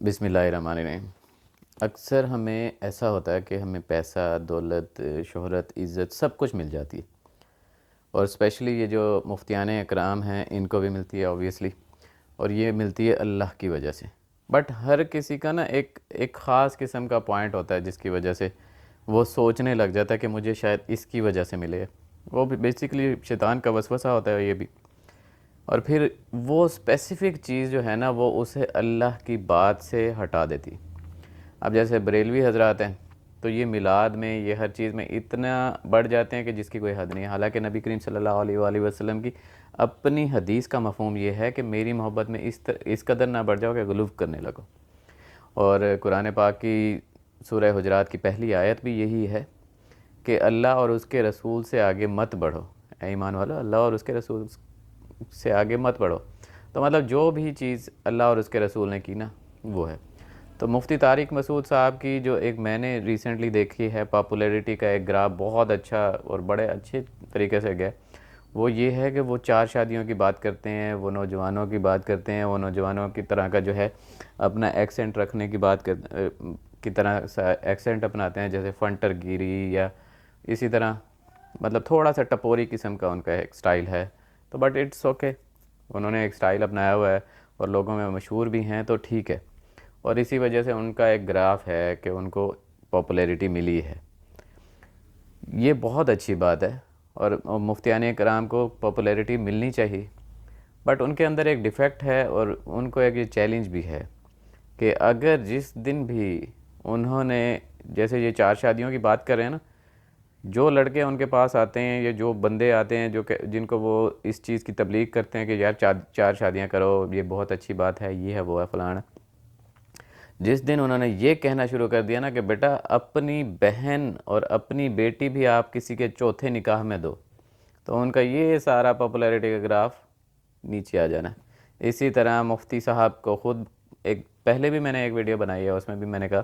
بسم اللہ الرحمن الرحیم۔ اکثر ہمیں ایسا ہوتا ہے کہ ہمیں پیسہ، دولت، شہرت، عزت سب کچھ مل جاتی ہے، اور اسپیشلی یہ جو مفتیان اکرام ہیں ان کو بھی ملتی ہے آبویسلی، اور یہ ملتی ہے اللہ کی وجہ سے۔ بٹ ہر کسی کا نا ایک خاص قسم کا پوائنٹ ہوتا ہے جس کی وجہ سے وہ سوچنے لگ جاتا ہے کہ مجھے شاید اس کی وجہ سے ملے۔ وہ بھی بیسیکلی شیطان کا وسوسہ ہوتا ہے یہ بھی، اور پھر وہ اسپیسیفک چیز جو ہے نا وہ اسے اللہ کی بات سے ہٹا دیتی۔ اب جیسے بریلوی حضرات ہیں تو یہ میلاد میں، یہ ہر چیز میں اتنا بڑھ جاتے ہیں کہ جس کی کوئی حد نہیں ہے، حالانکہ نبی کریم صلی اللہ علیہ وآلہ وسلم کی اپنی حدیث کا مفہوم یہ ہے کہ میری محبت میں اس قدر نہ بڑھ جاؤ کہ غلو کرنے لگو۔ اور قرآن پاک کی سورہ حجرات کی پہلی آیت بھی یہی ہے کہ اللہ اور اس کے رسول سے آگے مت بڑھو۔ اے ایمان والو، اللہ اور اس کے رسول سے آگے مت بڑھو۔ تو مطلب جو بھی چیز اللہ اور اس کے رسول نے کی نا وہ ہے۔ تو مفتی طارق مسعود صاحب کی جو ایک میں نے ریسنٹلی دیکھی ہے پاپولیرٹی کا ایک گراف، بہت اچھا اور بڑے اچھے طریقے سے گیا، وہ یہ ہے کہ وہ 4 شادیوں کی بات کرتے ہیں، وہ نوجوانوں کی بات کرتے ہیں، وہ نوجوانوں کی طرح کا جو ہے اپنا ایکسنٹ رکھنے کی بات کی طرح ایکسنٹ اپناتے ہیں، جیسے فنٹر گیری یا اسی طرح مطلب تھوڑا سا ٹپوری قسم کا ان کا ایک سٹائل ہے۔ تو بٹ اٹس اوکے، انہوں نے ایک سٹائل اپنایا ہوا ہے اور لوگوں میں مشہور بھی ہیں تو ٹھیک ہے، اور اسی وجہ سے ان کا ایک گراف ہے کہ ان کو پاپولیرٹی ملی ہے۔ یہ بہت اچھی بات ہے، اور مفتیان کرام کو پاپولیرٹی ملنی چاہیے، بٹ ان کے اندر ایک ڈیفیکٹ ہے، اور ان کو ایک یہ چیلنج بھی ہے کہ اگر جس دن بھی انہوں نے، جیسے یہ 4 شادیوں کی بات کر رہے ہیں نا، جو لڑکے ان کے پاس آتے ہیں یا جو بندے آتے ہیں جن کو وہ اس چیز کی تبلیغ کرتے ہیں کہ یار 4 شادیاں کرو، یہ بہت اچھی بات ہے، یہ ہے وہ ہے فلانا، جس دن انہوں نے یہ کہنا شروع کر دیا نا کہ بیٹا اپنی بہن اور اپنی بیٹی بھی آپ کسی کے چوتھے نکاح میں دو، تو ان کا یہ سارا پاپولیرٹی کا گراف نیچے آ جانا ہے۔ اسی طرح مفتی صاحب کو خود پہلے بھی میں نے ایک ویڈیو بنائی ہے، اس میں بھی میں نے کہا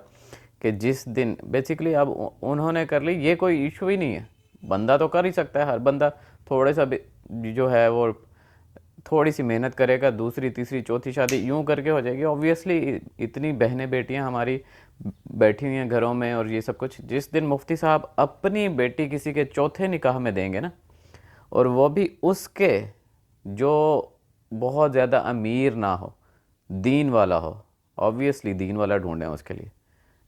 کہ جس دن بیسیکلی اب انہوں نے کر لی، یہ کوئی ایشو ہی نہیں ہے، بندہ تو کر ہی سکتا ہے، ہر بندہ تھوڑے سا جو ہے وہ تھوڑی سی محنت کرے گا، دوسری تیسری چوتھی شادی یوں کر کے ہو جائے گی۔ اوبویسلی اتنی بہنیں بیٹیاں ہماری بیٹھی ہوئی ہیں گھروں میں اور یہ سب کچھ، جس دن مفتی صاحب اپنی بیٹی کسی کے چوتھے نکاح میں دیں گے نا، اور وہ بھی اس کے جو بہت زیادہ امیر نہ ہو، دین والا ہو، اوبویسلی دین والا ڈھونڈیں اس کے لیے،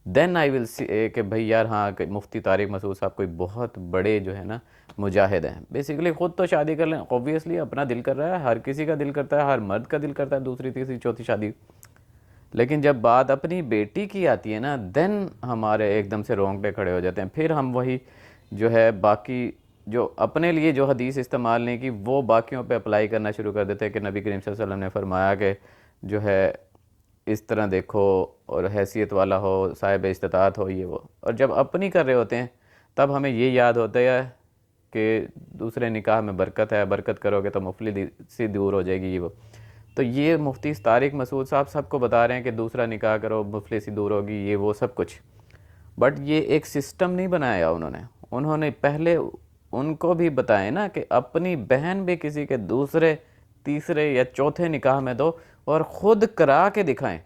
دین آئی ول سی کہ بھئی یار ہاں کہ مفتی طارق مسعود صاحب کوئی بہت بڑے جو ہے نا مجاہد ہیں۔ بیسیکلی خود تو شادی کر لیں، اوبویسلی اپنا دل کر رہا ہے، ہر کسی کا دل کرتا ہے، ہر مرد کا دل کرتا ہے دوسری تیسری چوتھی شادی، لیکن جب بات اپنی بیٹی کی آتی ہے نا، دین ہمارے ایک دم سے رونگٹے کھڑے ہو جاتے ہیں۔ پھر ہم وہی جو ہے باقی جو اپنے لیے جو حدیث استعمال نہیں کی وہ باقیوں پہ اپلائی کرنا شروع کر دیتے ہیں کہ نبی کریم صلی اللہ علیہ وسلم نے فرمایا کہ جو ہے اس طرح دیکھو اور حیثیت والا ہو، صاحب استطاعت ہو، یہ وہ، اور جب اپنی کر رہے ہوتے ہیں تب ہمیں یہ یاد ہوتا ہے کہ دوسرے نکاح میں برکت ہے، برکت کرو گے تو مفلسی دور ہو جائے گی، یہ وہ۔ تو یہ مفتی طارق مسعود صاحب سب کو بتا رہے ہیں کہ دوسرا نکاح کرو، مفلسی دور ہوگی، یہ وہ سب کچھ، بٹ یہ ایک سسٹم نہیں بنایا انہوں نے پہلے ان کو بھی بتائے نا کہ اپنی بہن بھی کسی کے دوسرے تیسرے یا چوتھے نکاح میں دو، اور خود کرا کے دکھائیں۔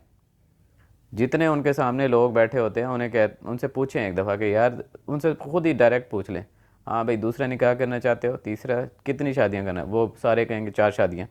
جتنے ان کے سامنے لوگ بیٹھے ہوتے ہیں ان سے پوچھیں ایک دفعہ کہ یار، ان سے خود ہی ڈائریکٹ پوچھ لیں، ہاں بھئی دوسرا نکاح کرنا چاہتے ہو، تیسرا کتنی شادیاں کرنا ہے؟ وہ سارے کہیں گے 4 شادیاں۔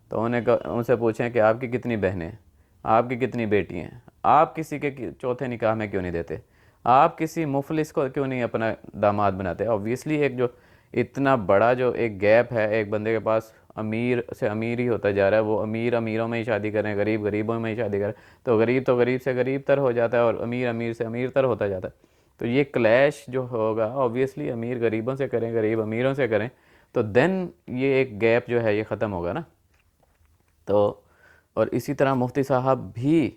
تو ان سے پوچھیں کہ آپ کی کتنی بہنیں ہیں، آپ کی کتنی بیٹی ہیں، آپ کسی کے چوتھے نکاح میں کیوں نہیں دیتے، آپ کسی مفلس کو کیوں نہیں اپنا داماد بناتے؟ اوبویسلی ایک جو اتنا بڑا جو ایک گیپ ہے، ایک بندے کے پاس امیر سے امیر ہی ہوتا جا رہا ہے، وہ امیر امیروں میں ہی شادی کریں، غریب غریبوں میں ہی شادی کریں، تو غریب سے غریب تر ہو جاتا ہے، اور امیر سے امیر تر ہوتا جاتا ہے۔ تو یہ کلیش جو ہوگا اوبویسلی امیر غریبوں سے کریں، غریب امیروں سے کریں، تو دین یہ ایک گیپ جو ہے یہ ختم ہوگا نا۔ تو اور اسی طرح مفتی صاحب بھی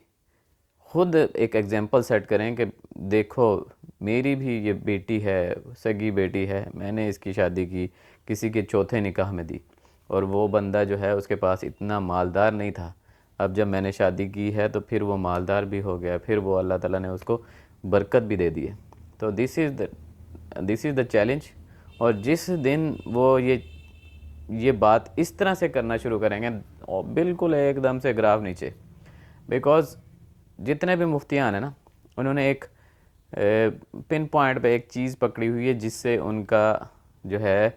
خود ایک ایگزامپل سیٹ کریں کہ دیکھو میری بھی یہ بیٹی ہے، سگی بیٹی ہے، میں نے اس کی شادی کی، کسی کے چوتھے نکاح میں دی، اور وہ بندہ جو ہے اس کے پاس اتنا مالدار نہیں تھا، اب جب میں نے شادی کی ہے تو پھر وہ مالدار بھی ہو گیا، پھر وہ اللہ تعالیٰ نے اس کو برکت بھی دے دی ہے۔ تو دس از دا چیلنج، اور جس دن وہ یہ بات اس طرح سے کرنا شروع کریں گے، بالکل ایک دم سے گراف نیچے، بیکاز جتنے بھی مفتیان ہیں نا انہوں نے ایک پن پوائنٹ پہ ایک چیز پکڑی ہوئی ہے جس سے ان کا جو ہے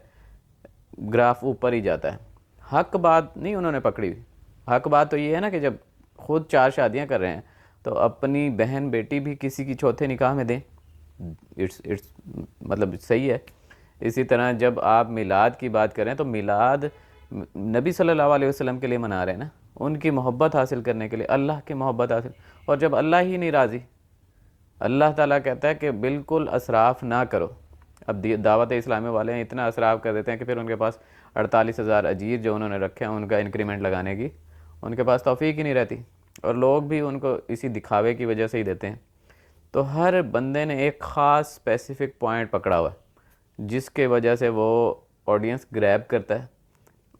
گراف اوپر ہی جاتا ہے. حق بات نہیں انہوں نے پکڑی ہوئی. حق بات تو یہ ہے نا کہ جب خود 4 شادیاں کر رہے ہیں تو اپنی بہن بیٹی بھی کسی کی چوتھے نکاح میں دیں. اٹس مطلب صحیح ہے. اسی طرح جب آپ میلاد کی بات کریں تو میلاد نبی صلی اللہ علیہ وسلم کے لیے منا رہے ہیں نا, ان کی محبت حاصل کرنے کے لیے, اللہ کی محبت حاصل. اور جب اللہ ہی نہیں راضی, اللہ تعالیٰ کہتا ہے کہ بالکل اسراف نہ کرو. اب دعوت اسلامی والے ہیں اتنا اسراف کر دیتے ہیں کہ پھر ان کے پاس 48,000 اجیر جو انہوں نے رکھے ہیں ان کا انکریمنٹ لگانے کی ان کے پاس توفیق ہی نہیں رہتی, اور لوگ بھی ان کو اسی دکھاوے کی وجہ سے ہی دیتے ہیں. تو ہر بندے نے ایک خاص اسپیسیفک پوائنٹ پکڑا ہوا ہے جس کے وجہ سے وہ آڈینس گریب کرتا ہے,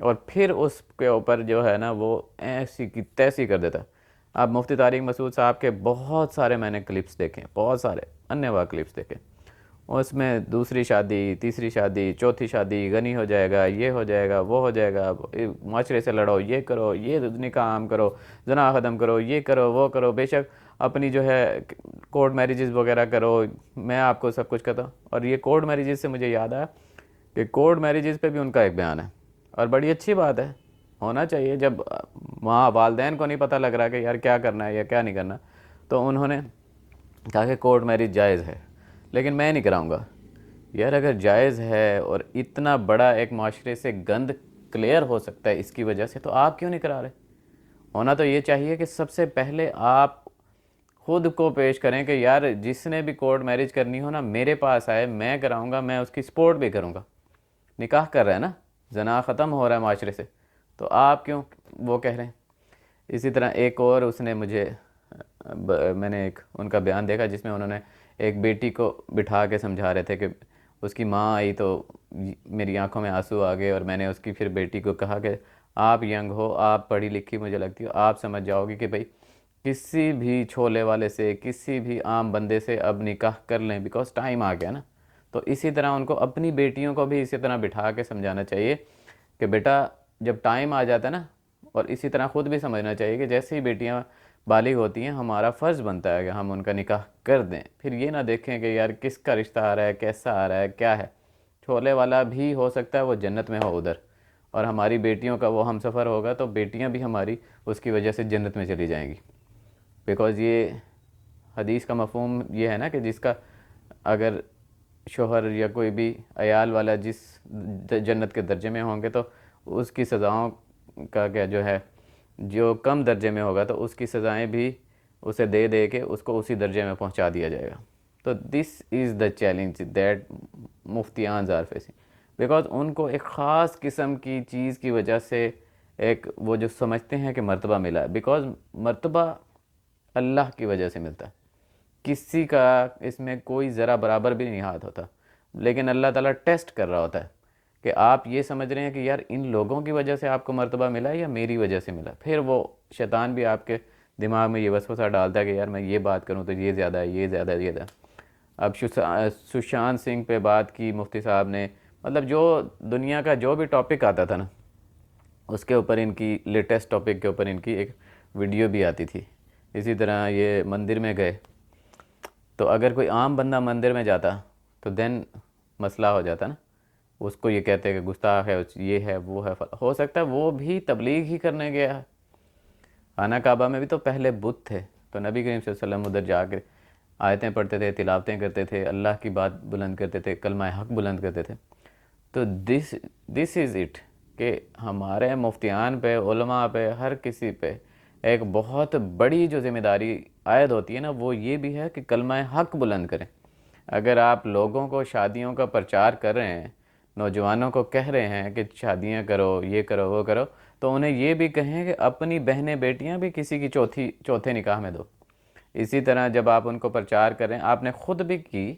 اور پھر اس کے اوپر جو ہے نا وہ ایسی کی تیسی کر دیتا ہے. آپ مفتی طارق مسعود صاحب کے بہت سارے میں نے کلپس دیکھے, بہت سارے انواع کلپس دیکھے. اس میں دوسری شادی, تیسری شادی, چوتھی شادی, غنی ہو جائے گا, یہ ہو جائے گا, وہ ہو جائے گا, معاشرے سے لڑو, یہ کرو, یہ نکاح عام کرو, زنا ختم کرو, یہ کرو, وہ کرو, بے شک اپنی جو ہے کورٹ میریجز وغیرہ کرو, میں آپ کو سب کچھ کہتا ہوں. اور یہ کورٹ میریجز سے مجھے یاد آیا کہ کورٹ میریجز پہ بھی ان کا ایک بیان ہے, اور بڑی اچھی بات ہے, ہونا چاہیے. جب وہاں والدین کو نہیں پتہ لگ رہا کہ یار کیا کرنا ہے یا کیا نہیں کرنا, تو انہوں نے کہا کہ کورٹ میریج جائز ہے, لیکن میں نہیں کراؤں گا. یار اگر جائز ہے اور اتنا بڑا ایک معاشرے سے گند کلیئر ہو سکتا ہے اس کی وجہ سے, تو آپ کیوں نہیں کرا رہے؟ ہونا تو یہ چاہیے کہ سب سے پہلے آپ خود کو پیش کریں کہ یار جس نے بھی کورٹ میریج کرنی ہو نا میرے پاس آئے, میں کراؤں گا, میں اس کی سپورٹ بھی کروں گا. نکاح کر رہا ہے نا, زنا ختم ہو رہا ہے معاشرے سے, تو آپ کیوں وہ کہہ رہے ہیں؟ اسی طرح ایک اور اس نے مجھے میں نے ایک ان کا بیان دیکھا جس میں انہوں نے ایک بیٹی کو بٹھا کے سمجھا رہے تھے کہ اس کی ماں آئی تو میری آنکھوں میں آنسو آ گئے, اور میں نے اس کی پھر بیٹی کو کہا کہ آپ ینگ ہو, آپ پڑھی لکھی مجھے لگتی ہو, آپ سمجھ جاؤ گی کہ بھئی کسی بھی چھولے والے سے, کسی بھی عام بندے سے اب نکاح کر لیں, بیکاز ٹائم آ گیا نا. تو اسی طرح ان کو اپنی بیٹیوں کو بھی اسی طرح بٹھا کے سمجھانا چاہیے کہ بیٹا جب ٹائم آ جاتا ہے نا, اور اسی طرح خود بھی سمجھنا چاہیے کہ جیسے ہی بیٹیاں بالغ ہوتی ہیں ہمارا فرض بنتا ہے کہ ہم ان کا نکاح کر دیں. پھر یہ نہ دیکھیں کہ یار کس کا رشتہ آ رہا ہے, کیسا آ رہا ہے, کیا ہے. چھولے والا بھی ہو سکتا ہے وہ جنت میں ہو ادھر, اور ہماری بیٹیوں کا وہ ہم سفر ہوگا تو بیٹیاں بھی ہماری اس کی وجہ سے جنت میں چلی جائیں گی. بیکاز یہ حدیث کا مفہوم یہ ہے نا کہ جس کا اگر شوہر یا کوئی بھی عیال والا جس جنت کے درجے میں ہوں گے تو اس کی سزاؤں کا کیا جو ہے, جو کم درجے میں ہوگا تو اس کی سزائیں بھی اسے دے دے کے اس کو اسی درجے میں پہنچا دیا جائے گا. تو this is the challenge that مفتیان آر فیسنگ, بیکاز ان کو ایک خاص قسم کی چیز کی وجہ سے ایک وہ جو سمجھتے ہیں کہ مرتبہ ملا ہے, بیکاز مرتبہ اللہ کی وجہ سے ملتا ہے. کسی کا اس میں کوئی ذرا برابر بھی نہیں ہاتھ ہوتا, لیکن اللہ تعالیٰ ٹیسٹ کر رہا ہوتا ہے کہ آپ یہ سمجھ رہے ہیں کہ یار ان لوگوں کی وجہ سے آپ کو مرتبہ ملا یا میری وجہ سے ملا. پھر وہ شیطان بھی آپ کے دماغ میں یہ وسوسہ ڈالتا ہے کہ یار میں یہ بات کروں تو یہ زیادہ ہے, یہ زیادہ ہے, یہ زیادہ. اب سشانت سنگھ پہ بات کی مفتی صاحب نے, مطلب جو دنیا کا جو بھی ٹاپک آتا تھا نا اس کے اوپر ان کی لیٹسٹ ٹاپک کے اوپر ان کی ایک ویڈیو بھی آتی تھی. اسی طرح یہ مندر میں گئے تو اگر کوئی عام بندہ مندر میں جاتا تو دین مسئلہ ہو جاتا نا, اس کو یہ کہتے ہیں کہ گستاخ ہے, یہ ہے, وہ ہے. ہو سکتا ہے وہ بھی تبلیغ ہی کرنے گیا ہے. خانہ کعبہ میں بھی تو پہلے بت تھے, تو نبی کریم صلی اللہ علیہ وسلم ادھر جا کے آیتیں پڑھتے تھے, تلاوتیں کرتے تھے, اللہ کی بات بلند کرتے تھے, کلمہ حق بلند کرتے تھے. تو دس از اٹ کہ ہمارے مفتیان پہ, علماء پہ, ہر کسی پہ ایک بہت بڑی جو ذمہ داری عائد ہوتی ہے نا وہ یہ بھی ہے کہ کلمہ حق بلند کریں. اگر آپ لوگوں کو شادیوں کا پرچار کر رہے ہیں, نوجوانوں کو کہہ رہے ہیں کہ شادیاں کرو, یہ کرو, وہ کرو, تو انہیں یہ بھی کہیں کہ اپنی بہنیں بیٹیاں بھی کسی کی چوتھے نکاح میں دو. اسی طرح جب آپ ان کو پرچار کریں, آپ نے خود بھی کی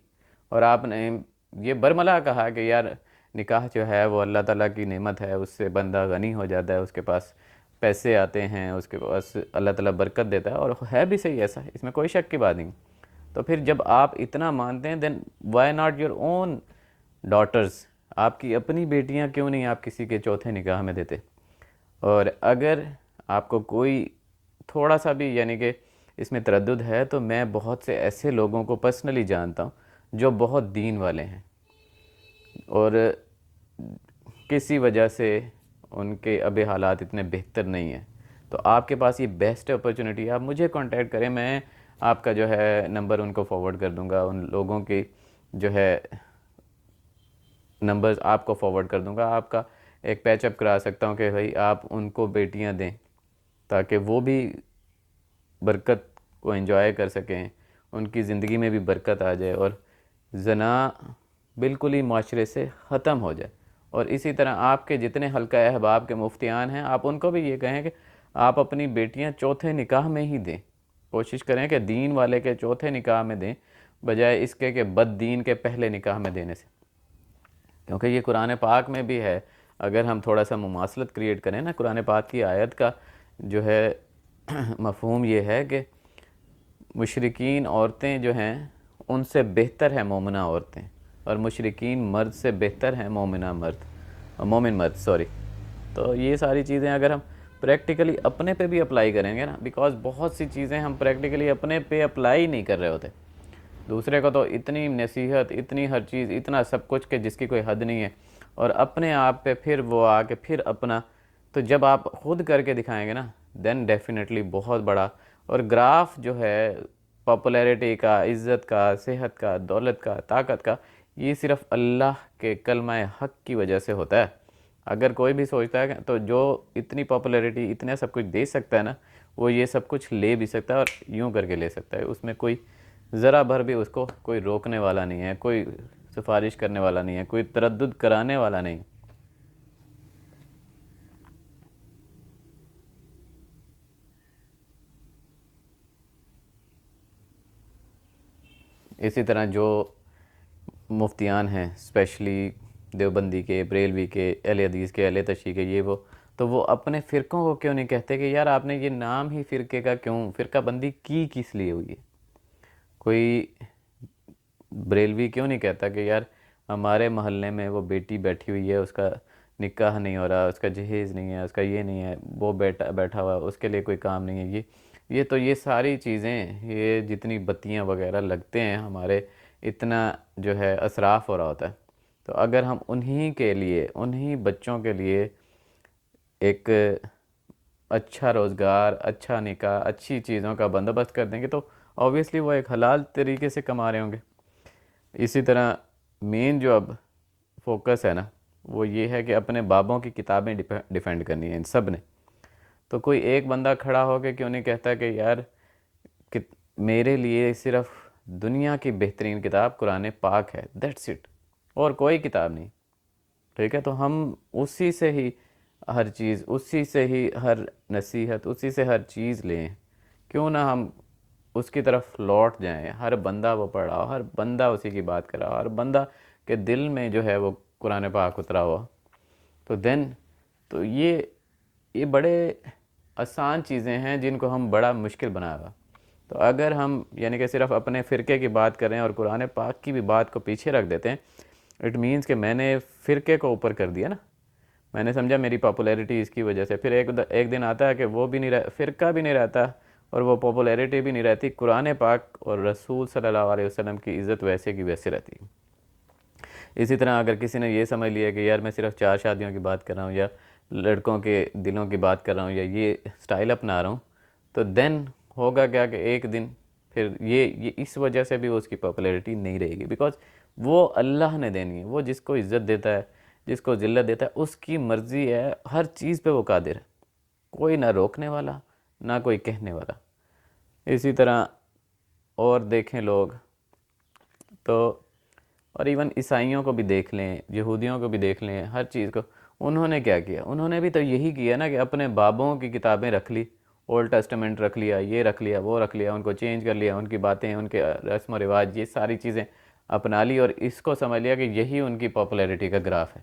اور آپ نے یہ برملا کہا کہ یار نکاح جو ہے وہ اللہ تعالیٰ کی نعمت ہے, اس سے بندہ غنی ہو جاتا ہے, اس کے پاس پیسے آتے ہیں, اس کے پاس اللہ تعالیٰ برکت دیتا ہے, اور ہے بھی صحیح, ایسا اس میں کوئی شک کی بات نہیں. تو پھر جب آپ اتنا مانتے ہیں then why not your own daughters, آپ کی اپنی بیٹیاں کیوں نہیں آپ کسی کے چوتھے نکاح میں دیتے؟ اور اگر آپ کو کوئی تھوڑا سا بھی یعنی کہ اس میں تردد ہے، تو میں بہت سے ایسے لوگوں کو پرسنلی جانتا ہوں جو بہت دین والے ہیں اور کسی وجہ سے ان کے اب حالات اتنے بہتر نہیں ہیں، تو آپ کے پاس یہ بیسٹ اپرچونٹی ہے، آپ مجھے کانٹیکٹ کریں، میں آپ کا جو ہے نمبر ان کو فارورڈ کر دوں گا، ان لوگوں کی جو ہے نمبرز آپ کو فارورڈ کر دوں گا، آپ کا ایک پیچ اپ کرا سکتا ہوں کہ بھائی آپ ان کو بیٹیاں دیں تاکہ وہ بھی برکت کو انجوائے کر سکیں، ان کی زندگی میں بھی برکت آ جائے اور زنا بالکل ہی معاشرے سے ختم ہو جائے۔ اور اسی طرح آپ کے جتنے حلقہ احباب کے مفتیان ہیں، آپ ان کو بھی یہ کہیں کہ آپ اپنی بیٹیاں چوتھے نکاح میں ہی دیں، کوشش کریں کہ دین والے کے چوتھے نکاح میں دیں بجائے اس کے کہ بد دین کے پہلے نکاح میں دینے سے، کیونکہ یہ قرآن پاک میں بھی ہے۔ اگر ہم تھوڑا سا مماثلت کریٹ کریں نا، قرآن پاک کی آیت کا جو ہے مفہوم یہ ہے کہ مشرکین عورتیں جو ہیں ان سے بہتر ہیں مومنہ عورتیں، اور مشرکین مرد سے بہتر ہیں مومن مرد سوری۔ تو یہ ساری چیزیں اگر ہم پریکٹیکلی اپنے پہ بھی اپلائی کریں گے نا، بیکاز بہت سی چیزیں ہم پریکٹیکلی اپنے پہ اپلائی نہیں کر رہے ہوتے، دوسرے کو تو اتنی نصیحت، اتنی ہر چیز، اتنا سب کچھ کہ جس کی کوئی حد نہیں ہے، اور اپنے آپ پہ پھر وہ آ کے پھر اپنا، تو جب آپ خود کر کے دکھائیں گے نا دین ڈیفینیٹلی بہت بڑا، اور گراف جو ہے پاپولیرٹی کا، عزت کا، صحت کا، دولت کا، طاقت کا، یہ صرف اللہ کے کلمہ حق کی وجہ سے ہوتا ہے۔ اگر کوئی بھی سوچتا ہے تو جو اتنی پاپولیرٹی، اتنا سب کچھ دے سکتا ہے نا، وہ یہ سب کچھ لے بھی سکتا ہے اور یوں کر کے لے سکتا ہے، اس میں کوئی ذرا بھر بھی اس کو کوئی روکنے والا نہیں ہے، کوئی سفارش کرنے والا نہیں ہے، کوئی تردد کرانے والا نہیں۔ اسی طرح جو مفتیان ہیں اسپیشلی دیوبندی کے، بریلوی کے، اہل حدیث کے، اہل تشیع کے، یہ وہ، تو وہ اپنے فرقوں کو کیوں نہیں کہتے کہ یار آپ نے یہ نام ہی فرقے کا کیوں، فرقہ بندی کی کس لیے ہوئی ہے؟ کوئی بریلوی کیوں نہیں کہتا کہ یار ہمارے محلے میں وہ بیٹی بیٹھی ہوئی ہے، اس کا نکاح نہیں ہو رہا، اس کا جہیز نہیں ہے، اس کا یہ نہیں ہے، وہ بیٹھا ہوا، اس کے لیے کوئی کام نہیں ہے، یہ تو یہ ساری چیزیں، یہ جتنی بتیاں وغیرہ لگتے ہیں ہمارے، اتنا جو ہے اسراف ہو رہا ہوتا ہے۔ تو اگر ہم انہی کے لیے، انہی بچوں کے لیے ایک اچھا روزگار، اچھا نکاح، اچھی چیزوں کا بندوبست کر دیں گے تو اوبویسلی وہ ایک حلال طریقے سے کما رہے ہوں گے۔ اسی طرح مین جو اب فوکس ہے نا، وہ یہ ہے کہ اپنے بابوں کی کتابیں ڈیفینڈ کرنی ہیں ان سب نے۔ تو کوئی ایک بندہ کھڑا ہو کے کیوں نہیں کہتا کہ یار کہ میرے لیے صرف دنیا کی بہترین کتاب قرآن پاک ہے، دیٹس اٹ، اور کوئی کتاب نہیں، ٹھیک ہے؟ تو ہم اسی سے ہی ہر چیز، اسی سے ہی ہر نصیحت، اسی سے ہر چیز لیں، کیوں نہ ہم اس کی طرف لوٹ جائیں، ہر بندہ وہ پڑھا ہو، ہر بندہ اسی کی بات کرا ہو، ہر بندہ کے دل میں جو ہے وہ قرآن پاک اترا ہوا، تو دین تو یہ بڑے آسان چیزیں ہیں جن کو ہم بڑا مشکل بنا گا۔ تو اگر ہم یعنی کہ صرف اپنے فرقے کی بات کریں اور قرآن پاک کی بھی بات کو پیچھے رکھ دیتے ہیں، اٹ مینس کہ میں نے فرقے کو اوپر کر دیا نا، میں نے سمجھا میری پاپولیرٹی اس کی وجہ سے، پھر ایک دن آتا ہے کہ وہ بھی نہیں فرقہ بھی نہیں رہتا اور وہ پاپولیرٹی بھی نہیں رہتی، قرآن پاک اور رسول صلی اللہ علیہ وسلم کی عزت ویسے کی ویسے رہتی ہے۔ اسی طرح اگر کسی نے یہ سمجھ لیا کہ یار میں صرف 4 شادیوں کی بات کر رہا ہوں، یا لڑکوں کے دلوں کی بات کر رہا ہوں، یا یہ سٹائل اپنا رہا ہوں، تو دین ہوگا کیا کہ ایک دن پھر یہ اس وجہ سے بھی اس کی پاپولیرٹی نہیں رہے گی، بیکاز وہ اللہ نے دینی ہے، وہ جس کو عزت دیتا ہے، جس کو ذلت دیتا ہے، اس کی مرضی ہے، ہر چیز پہ وہ قادر ہے، کوئی نہ روکنے والا نہ کوئی کہنے والا۔ اسی طرح اور دیکھیں لوگ تو، اور ایون عیسائیوں کو بھی دیکھ لیں، یہودیوں کو بھی دیکھ لیں، ہر چیز کو انہوں نے کیا کیا؟ انہوں نے بھی تو یہی کیا نا کہ اپنے بابوں کی کتابیں رکھ لی، اولڈ ٹیسٹمنٹ رکھ لیا، یہ رکھ لیا، وہ رکھ لیا، ان کو چینج کر لیا، ان کی باتیں، ان کے رسم و رواج، یہ ساری چیزیں اپنا لی، اور اس کو سمجھ لیا کہ یہی ان کی پاپولیرٹی کا گراف ہے،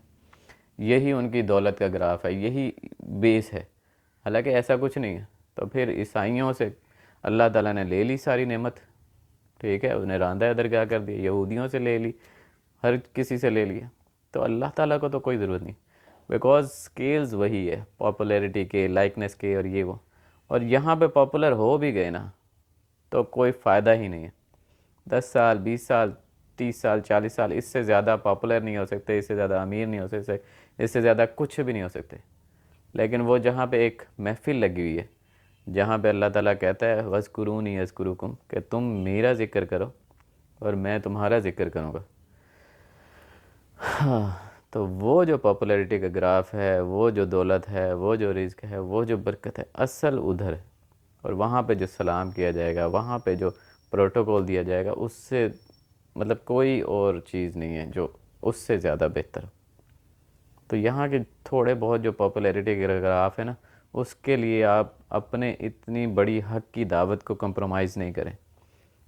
یہی ان کی دولت کا گراف ہے، یہی بیس ہے، حالانکہ ایسا کچھ نہیں ہے۔ تو پھر عیسائیوں سے اللہ تعالیٰ نے لے لی ساری نعمت، ٹھیک ہے، انہیں راندہ درگاہ کر دیا، یہودیوں سے لے لی، ہر کسی سے لے لیا، تو اللہ تعالیٰ کو تو کوئی ضرورت نہیں، بیکاز سکیلز وہی ہے، پاپولیرٹی کے، لائکنس کے، اور یہ وہ، اور یہاں پہ پاپولر ہو بھی گئے نا تو کوئی فائدہ ہی نہیں ہے. 10 سال 20 سال 30 سال 40 سال اس سے زیادہ پاپولر نہیں ہو سکتے, اس سے زیادہ امیر نہیں ہو سکتے, اس سے زیادہ کچھ بھی نہیں ہو سکتے. لیکن وہ جہاں پہ ایک محفل لگی ہوئی ہے, جہاں پہ اللہ تعالیٰ کہتا ہے وَاذْكُرُونِي أَذْكُرُكُمْ, کہ تم میرا ذکر کرو اور میں تمہارا ذکر کروں گا. تو وہ جو پاپولیرٹی کا گراف ہے, وہ جو دولت ہے, وہ جو رزق ہے, وہ جو برکت ہے, اصل ادھر ہے. اور وہاں پہ جو سلام کیا جائے گا, وہاں پہ جو پروٹوکول دیا جائے گا, اس سے مطلب کوئی اور چیز نہیں ہے جو اس سے زیادہ بہتر ہو. تو یہاں کے تھوڑے بہت جو پاپولیرٹی کے گراف ہے نا, اس کے لیے آپ اپنے اتنی بڑی حق کی دعوت کو کمپرومائز نہیں کریں.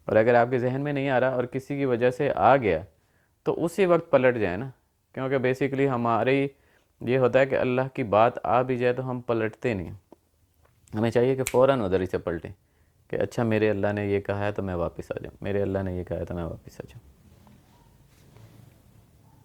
اور اگر آپ کے ذہن میں نہیں آ رہا اور کسی کی وجہ سے آ گیا تو اسی وقت پلٹ جائیں نا, کیونکہ بیسیکلی ہماری یہ ہوتا ہے کہ اللہ کی بات آ بھی جائے تو ہم پلٹتے نہیں. ہمیں چاہیے کہ فوراً ادھر ہی سے پلٹیں کہ اچھا میرے اللہ نے یہ کہا ہے تو میں واپس آ جاؤں, میرے اللہ نے یہ کہا ہے تو میں واپس آ جاؤں.